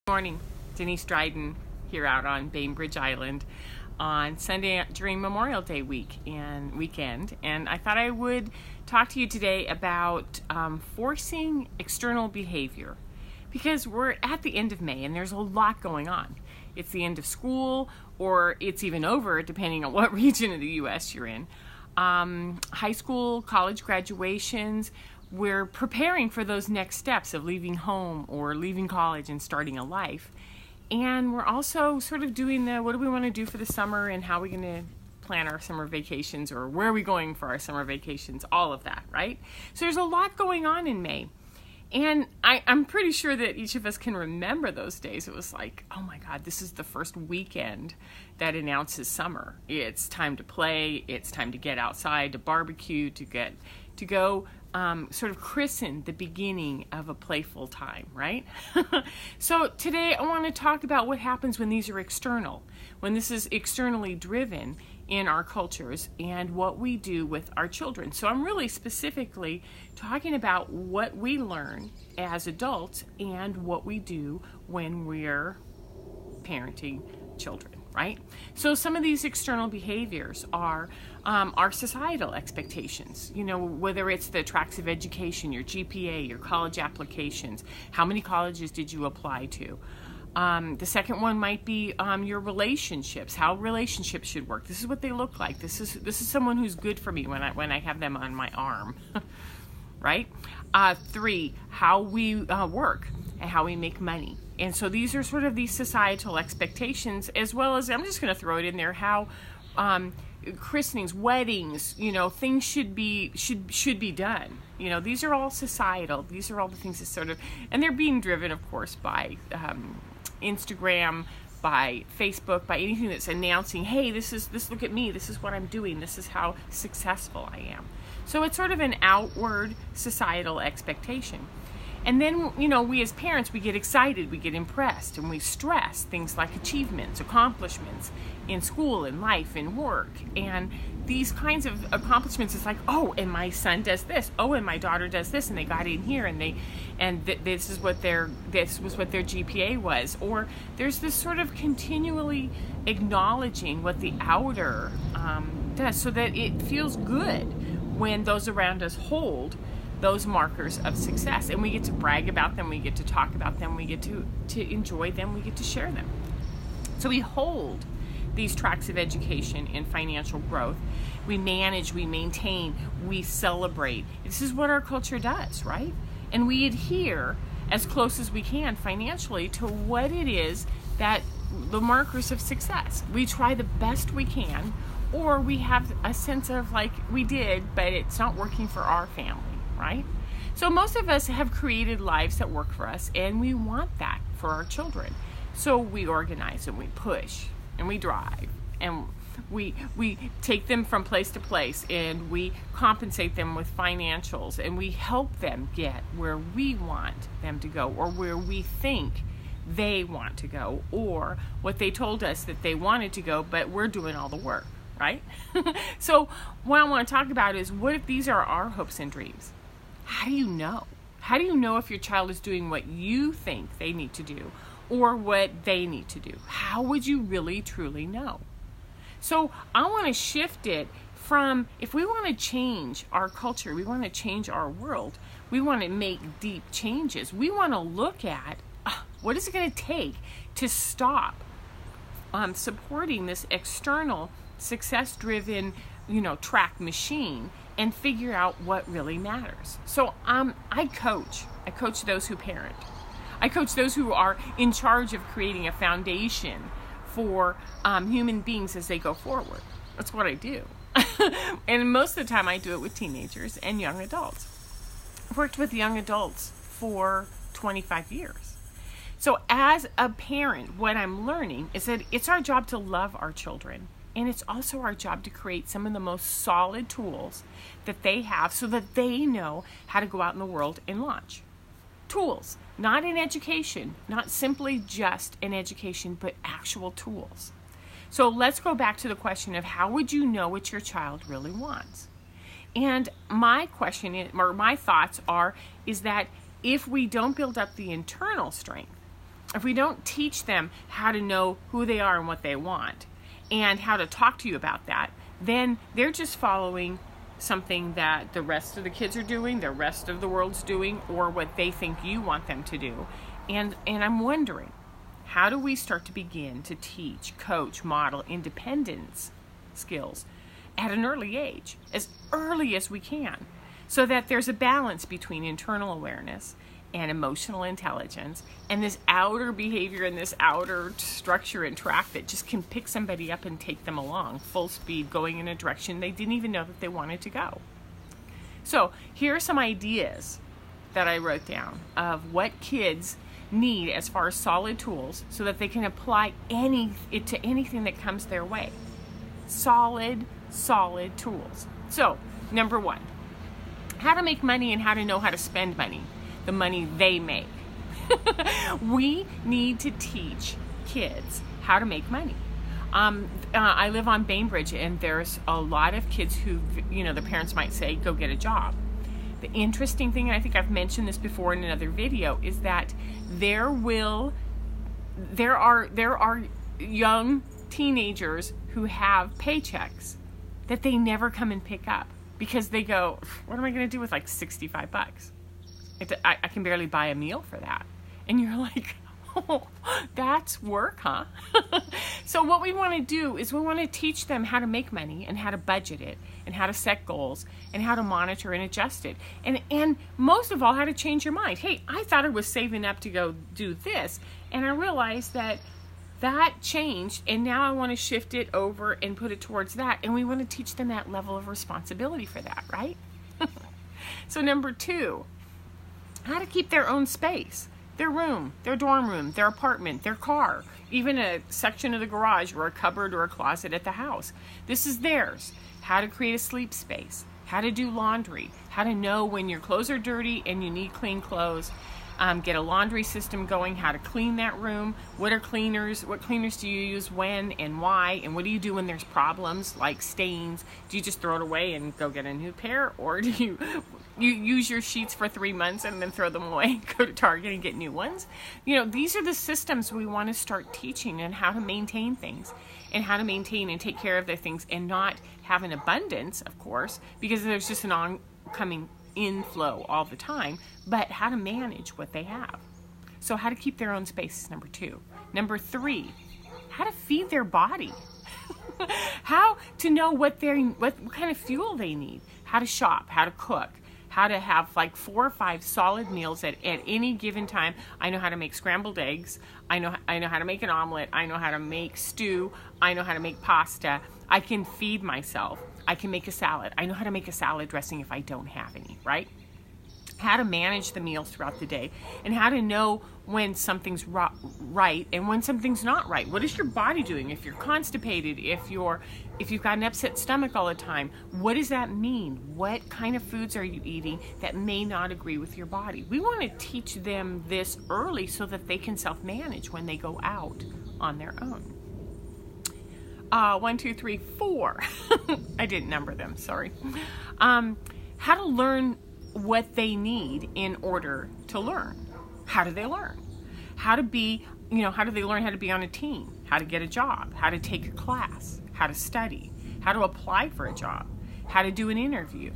Morning, Denise Dryden here out on Bainbridge Island on Sunday during Memorial Day weekend, and I thought I would talk to you today about forcing external behavior, because we're at the end of May and there's a lot going on. It's the end of school, or it's even over depending on what region of the U.S. you're in. High school, college graduations. We're preparing for those next steps of leaving home or leaving college and starting a life. And we're also sort of doing what do we want to do for the summer, and how are we going to plan our summer vacations, or where are we going for our summer vacations, all of that, right? So there's a lot going on in May. And I'm pretty sure that each of us can remember those days. It was like, oh my God, this is the first weekend that announces summer. It's time to play. It's time to get outside, to barbecue, to go sort of christen the beginning of a playful time, right? So today I want to talk about what happens when these are external, when this is externally driven in our cultures, and what we do with our children. So I'm really specifically talking about what we learn as adults and what we do when we're parenting children, right? So some of these external behaviors are our societal expectations, whether it's the tracks of education, your GPA, your college applications, how many colleges did you apply to? The second one might be your relationships, how relationships should work. This is what they look like. This is someone who's good for me when I have them on my arm, right? 3, how we work and how we make money. And so these are sort of these societal expectations, as well as, I'm just going to throw it in there, how christenings, weddings, things should be done. These are all societal. These are all the things that sort of, and they're being driven, of course, by Instagram, by Facebook, by anything that's announcing, hey, look at me, this is what I'm doing, this is how successful I am. So it's sort of an outward societal expectation. And then, we as parents, we get excited, we get impressed, and we stress things like achievements, accomplishments in school, in life, in work. And these kinds of accomplishments, it's like, oh, and my son does this, oh, and my daughter does this, and they got in here, and this was what their GPA was. Or there's this sort of continually acknowledging what the outer does, so that it feels good when those around us hold those markers of success, and we get to brag about them, we get to talk about them, we get to enjoy them, we get to share them. So we hold these tracks of education and financial growth. We manage, we maintain, we celebrate. This is what our culture does, right? And we adhere as close as we can financially to what it is that the markers of success. We try the best we can, or we have a sense of like, we did, but it's not working for our family. Right? So most of us have created lives that work for us, and we want that for our children. So we organize and we push and we drive and we take them from place to place, and we compensate them with financials, and we help them get where we want them to go, or where we think they want to go, or what they told us that they wanted to go, but we're doing all the work, right? So what I want to talk about is, what if these are our hopes and dreams? How do you know? How do you know if your child is doing what you think they need to do, or what they need to do? How would you really, truly know? So I want to shift it from, if we want to change our culture, we want to change our world, we want to make deep changes, we want to look at what is it going to take to stop supporting this external, success-driven, track machine, and figure out what really matters. So I coach those who parent. I coach those who are in charge of creating a foundation for human beings as they go forward. That's what I do. And most of the time I do it with teenagers and young adults. I've worked with young adults for 25 years. So as a parent, what I'm learning is that it's our job to love our children. And it's also our job to create some of the most solid tools that they have, so that they know how to go out in the world and launch. Tools, not in education, not simply just in education, but actual tools. So let's go back to the question of, how would you know what your child really wants? And my question or my thoughts is that if we don't build up the internal strength if we don't teach them how to know who they are and what they want and how to talk to you about that, then they're just following something that the rest of the kids are doing, the rest of the world's doing, or what they think you want them to do. And I'm wondering, how do we start to begin to teach, coach, model independence skills at an early age, as early as we can, so that there's a balance between internal awareness and emotional intelligence and this outer behavior and this outer structure and track that just can pick somebody up and take them along full speed, going in a direction they didn't even know that they wanted to go. So here are some ideas that I wrote down of what kids need as far as solid tools so that they can apply it to anything that comes their way. Solid tools. So, number 1, how to make money and how to know how to spend money, the money they make. We need to teach kids how to make money. I live on Bainbridge, and there's a lot of kids who, the parents might say, go get a job. The interesting thing, and I think I've mentioned this before in another video, is that there are young teenagers who have paychecks that they never come and pick up because they go, what am I going to do with like $65? I can barely buy a meal for that. And you're like, oh, that's work, huh? So what we want to do is we want to teach them how to make money and how to budget it and how to set goals and how to monitor and adjust it. And most of all, how to change your mind. Hey, I thought I was saving up to go do this, and I realized that changed, and now I want to shift it over and put it towards that. And we want to teach them that level of responsibility for that, right? So number 2, how to keep their own space, their room, their dorm room, their apartment, their car, even a section of the garage or a cupboard or a closet at the house. This is theirs. How to create a sleep space, how to do laundry, how to know when your clothes are dirty and you need clean clothes. Get a laundry system going, how to clean that room, what cleaners do you use, when and why, and what do you do when there's problems like stains? Do you just throw it away and go get a new pair, or do you use your sheets for 3 months and then throw them away, go to Target and get new ones? These are the systems we want to start teaching, and how to maintain things and how to maintain and take care of their things and not have an abundance, of course, because there's just an oncoming inflow all the time, but how to manage what they have. So how to keep their own space is number 2. Number 3, how to feed their body. How to know what kind of fuel they need, how to shop, how to cook, how to have like 4 or 5 solid meals at any given time. I know how to make scrambled eggs. I know how to make an omelet. I know how to make stew. I know how to make pasta. I can feed myself. I can make a salad. I know how to make a salad dressing if I don't have any, right? How to manage the meals throughout the day, and how to know when something's right and when something's not right. What is your body doing? If you're constipated, if you've got an upset stomach all the time, what does that mean? What kind of foods are you eating that may not agree with your body? We want to teach them this early so that they can self-manage when they go out on their own. 1, 2, 3, 4. I didn't number them, sorry. How to learn what they need in order to learn. How do they learn? How do they learn how to be on a team? How to get a job? How to take a class? How to study? How to apply for a job? How to do an interview?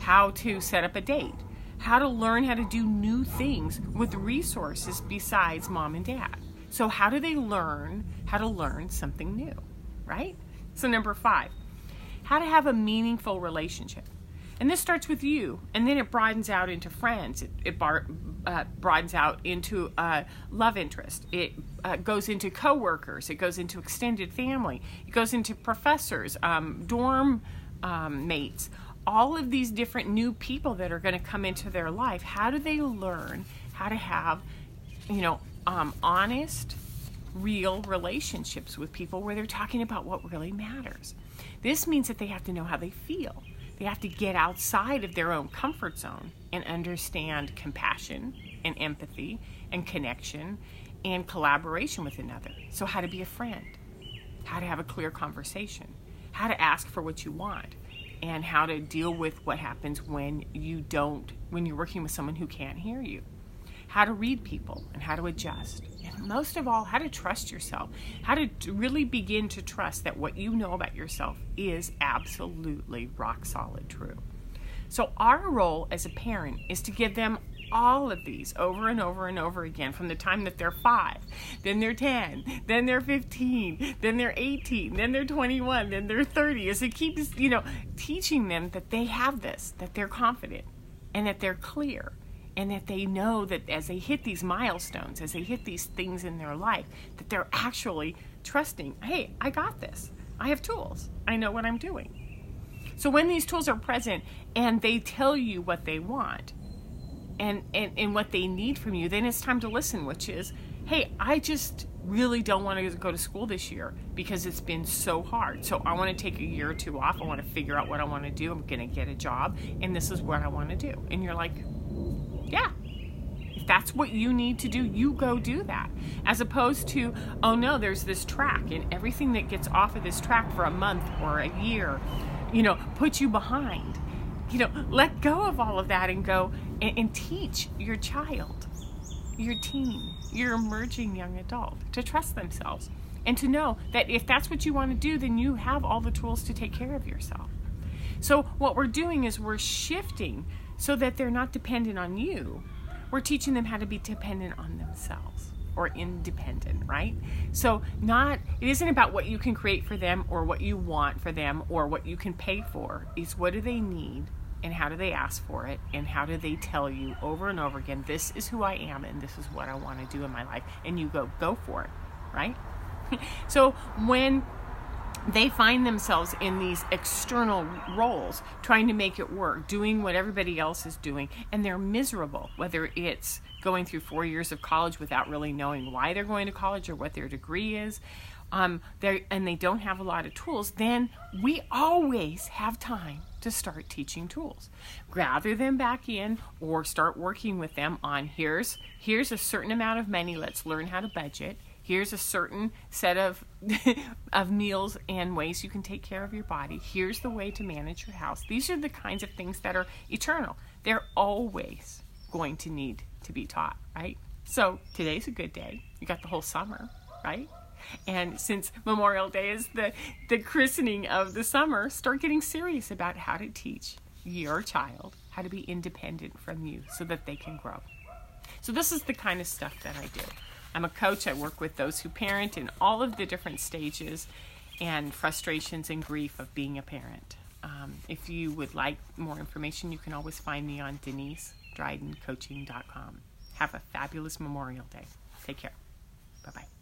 How to set up a date? How to learn how to do new things with resources besides mom and dad. So how do they learn how to learn something new, right? So number 5, how to have a meaningful relationship. And this starts with you, and then it broadens out into friends. It broadens out into love interest. It goes into coworkers. It goes into extended family. It goes into professors, dorm mates. All of these different new people that are going to come into their life. How do they learn how to have, honest, real relationships with people where they're talking about what really matters? This means that they have to know how they feel. They have to get outside of their own comfort zone and understand compassion and empathy and connection and collaboration with another. So how to be a friend, how to have a clear conversation, how to ask for what you want, and how to deal with what happens when you're working with someone who can't hear you. how to read people and how to adjust. And most of all, how to trust yourself, how to really begin to trust that what you know about yourself is absolutely rock solid true. So our role as a parent is to give them all of these over and over and over again from the time that they're 5, then they're 10, then they're 15, then they're 18, then they're 21, then they're 30. As it keeps, teaching them that they have this, that they're confident and that they're clear and that they know that as they hit these milestones, as they hit these things in their life, that they're actually trusting, hey, I got this. I have tools. I know what I'm doing. So when these tools are present and they tell you what they want and what they need from you, then it's time to listen, which is, hey, I just really don't want to go to school this year because it's been so hard. So I want to take a year or 2 off. I want to figure out what I want to do. I'm going to get a job, and this is what I want to do. And you're like, yeah. If that's what you need to do, you go do that. As opposed to, oh no, there's this track, and everything that gets off of this track for a month or a year, put you behind. Let go of all of that and go and teach your child, your teen, your emerging young adult to trust themselves and to know that if that's what you want to do, then you have all the tools to take care of yourself. So what we're doing is we're shifting so that they're not dependent on you. We're teaching them how to be dependent on themselves, or independent, right? So it isn't about what you can create for them or what you want for them or what you can pay for. It's what do they need and how do they ask for it and how do they tell you over and over again, this is who I am and this is what I want to do in my life, and you go for it, right? So when they find themselves in these external roles, trying to make it work, doing what everybody else is doing, and they're miserable, whether it's going through 4 years of college without really knowing why they're going to college or what their degree is, and they don't have a lot of tools, then we always have time to start teaching tools. Gather them back in or start working with them on here's a certain amount of money, let's learn how to budget. Here's a certain set of meals and ways you can take care of your body. Here's the way to manage your house. These are the kinds of things that are eternal. They're always going to need to be taught, right? So today's a good day. You got the whole summer, right? And since Memorial Day is the christening of the summer, start getting serious about how to teach your child how to be independent from you so that they can grow. So this is the kind of stuff that I do. I'm a coach. I work with those who parent in all of the different stages and frustrations and grief of being a parent. If you would like more information, you can always find me on DeniseDrydenCoaching.com. Have a fabulous Memorial Day. Take care. Bye-bye.